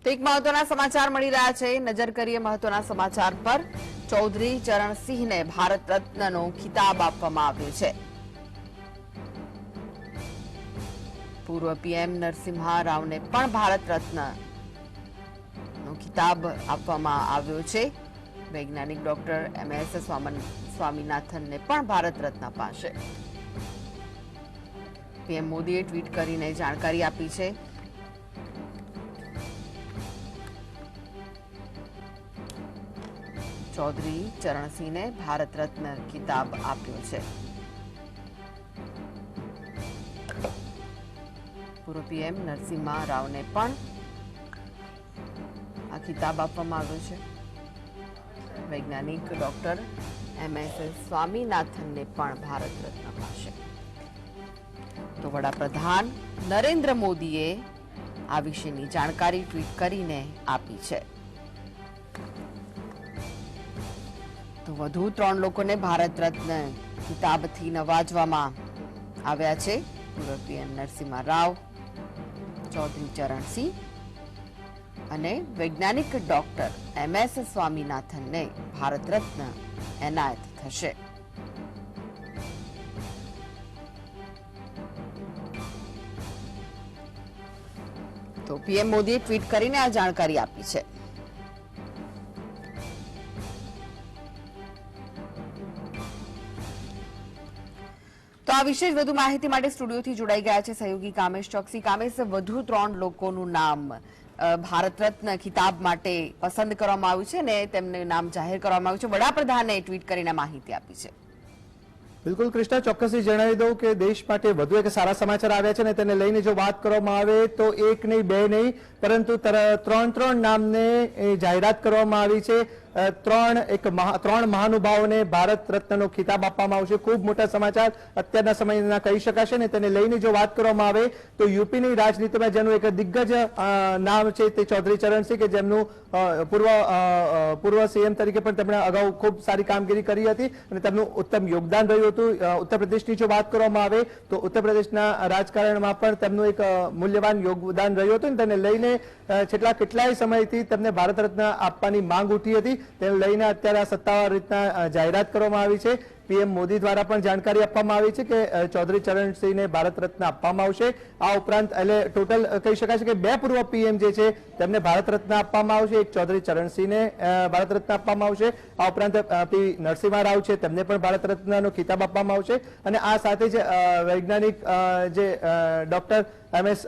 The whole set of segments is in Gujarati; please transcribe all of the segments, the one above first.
તો એક મહત્વના સમાચાર મળી રહ્યા છે। નજર કરીએ મહત્વના સમાચાર પર। ચૌધરી ચરણસિંહને ભારત રત્નનો ખિતાબ આપવામાં આવ્યો છે। પૂર્વ પીએમ નરસિમ્હા રાવને પણ ભારત રત્નનો ખિતાબ આપવામાં આવ્યો છે। વૈજ્ઞાનિક ડોક્ટર MS સ્વામીનાથનને પણ ભારત રત્ન અપાશે। પીએમ મોદીએ ટ્વીટ કરીને જાણકારી આપી છે। ચૌધરી ચરણસિંહને ભારત રત્ન ખિતાબ આપ્યો છે। પૂર્વ પીએમ નરસિમ્હા રાવને પણ આ ખિતાબ આપવામાં આવ્યો છે। વૈજ્ઞાનિક ડોક્ટર MS સ્વામીનાથનને પણ ભારત રત્ન અપાશે। તો વડાપ્રધાન નરેન્દ્ર મોદીએ આ વિશેની જાણકારી ટ્વીટ કરીને આપી છે। તો વધુ 3 લોકોને ભારત રત્ન ખિતાબથી નવાજવામાં આવ્યા છે। પૂર્વ પીએમ નરસિમ્હા રાવ, ચૌધરી ચરણસિંહ અને વૈજ્ઞાનિક ડોક્ટર MS સ્વામીનાથનને ભારત રત્ન એનાયત થશે। તો પીએમ મોદીએ ટ્વીટ કરીને આ જાણકારી આપી છે। તો આ વિશે વધુ માહિતી માટે સ્ટુડિયોથી જોડાઈ ગયા છે સહયોગી કામેશ ચોકસી। કામેશ, વધુ 3 લોકોનું નામ ભારત રત્ન ખિતાબ માટે પસંદ કરવામાં આવ્યું છે ને તેમને નામ જાહેર કરવામાં આવ્યું છે। વડાપ્રધાને ટ્વીટ કરીને માહિતી આપી છે। બિલકુલ કૃષ્ણા, ચોક્કસથી જણાવી દઉં કે દેશ માટે વધુ એક સારા સમાચાર આવ્યા છે ને તેને લઈને જો વાત કરવામાં આવે તો એક નહીં, બે નહીં, પરંતુ 3 નામને જાહેરાત કરવામાં આવી છે। 3 મહાનુભાવોને ભારત રત્નનો ખિતાબ આપવામાં આવશે। ખૂબ મોટા સમાચાર અત્યારના સમયના કહી શકાશે ને તેને લઈને જો વાત કરવામાં આવે તો યુપીની રાજનીતિમાં જેનું એક દિગ્ગજ નામ છે તે ચૌધરી ચરણસિંહ, કે જેમનું પૂર્વ સીએમ તરીકે પણ તેમણે અગાઉ ખૂબ સારી કામગીરી કરી હતી અને તેમનું ઉત્તમ યોગદાન રહ્યું હતું। ઉત્તર પ્રદેશની જો વાત કરવામાં આવે તો ઉત્તર પ્રદેશના રાજકારણમાં પણ તેમનું એક મૂલ્યવાન યોગદાન રહ્યું હતું। તેને લઈને છેલ્લા કેટલાય સમયથી તેમને ભારત રત્ન આપવાની માંગ ઉઠી હતી। તેને લઈને અત્યારે સત્તાવાર રીતના જાહેરાત કરવામાં આવી છે। પીએમ મોદી દ્વારા પણ જાણકારી આપવામાં આવી છે કે ચૌધરી ચરણસિંહને ભારત રત્ન આપવામાં આવશે। આ ઉપરાંત એટલે ટોટલ કહી શકાય કે 2 પૂર્વ પીએમ જે છે તેમને ભારત રત્ન આપવામાં આવશે। એક ચૌધરી ચરણસિંહને ભારત રત્ન આપવામાં આવશે। આ ઉપરાંત પી નરસિમ્હા રાવ છે તેમને પણ ભારત રત્નનો ખિતાબ આપવામાં આવશે। અને આ સાથે જ વૈજ્ઞાનિક જે ડોક્ટર MS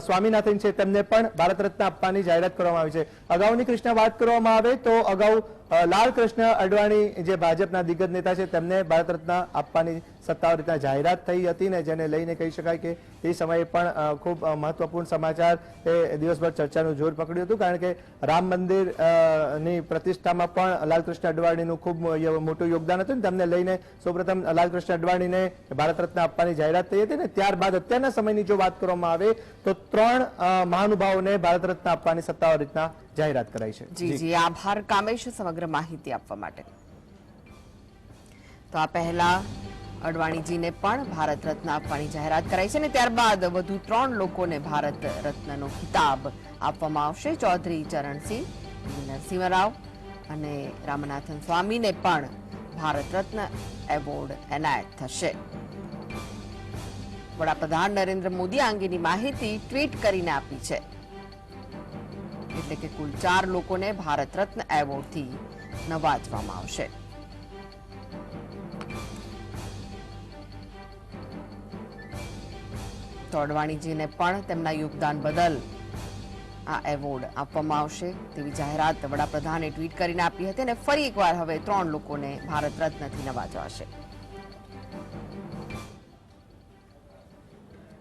સ્વામીનાથન છે તેમને પણ ભારત રત્ન આપવાની જાહેરાત કરવામાં આવી છે। અગાઉની કૃષ્ણ વાત કરવામાં આવે તો અગાઉ લાલકૃષ્ણ અડવાણી જે ભાજપના દિગ્ગજ નેતા છે તેમને ભારત રત્ન આપવાની સત્તાવાર રીતના જાહેરાત થઈ હતી ને જેને લઈને કહી શકાય કે તે સમયે પણ ખૂબ મહત્વપૂર્ણ સમાચાર એ દિવસભર ચર્ચાનું જોર પકડ્યું હતું। કારણ કે રામ મંદિરની પ્રતિષ્ઠામાં પણ લાલકૃષ્ણ અડવાણીનું ખૂબ મોટું યોગદાન હતું। તેમને લઈને સૌપ્રથમ લાલકૃષ્ણ અડવાણીને ભારત રત્ન આપવાની જાહેરાત થઈ હતી ને ત્યારબાદ અત્યારના સમયની જો વાત કરવામાં આવે તો 3 મહાનુભાવોને ભારત રત્ન આપવાની સત્તાવાર રીતના જાહેરાત કરાઈ છે। જી આભાર કામેશ સમગ્ર માહિતી આપવા માટે। તો આ પહેલા અડવાણીજીને પણ ભારત રત્ન આપવાની જાહેરાત કરાઈ છે અને ત્યારબાદ વધુ 3 લોકોને ભારત રત્નનો ખિતાબ આપવામાં આવશે। ચૌધરી ચરણસિંહ, નરસિંહ રાવ અને રામનાથન સ્વામીને પણ ભારત રત્ન એવોર્ડ એનાયત થશે। વડાપ્રધાન નરેન્દ્ર મોદી આ અંગેની માહિતી ટ્વીટ કરીને આપી છે। એટલે કે કુલ 4 લોકોને ભારત રત્ન એવોર્ડથી નવાજવામાં આવશે। તો અડવાણીજીને પણ તેમના યોગદાન બદલ આ એવોર્ડ આપવામાં આવશે તેવી જાહેરાત વડાપ્રધાને ટ્વીટ કરીને આપી હતી અને ફરી એકવાર હવે 3 લોકોને ભારત રત્નથી નવાજવાશે।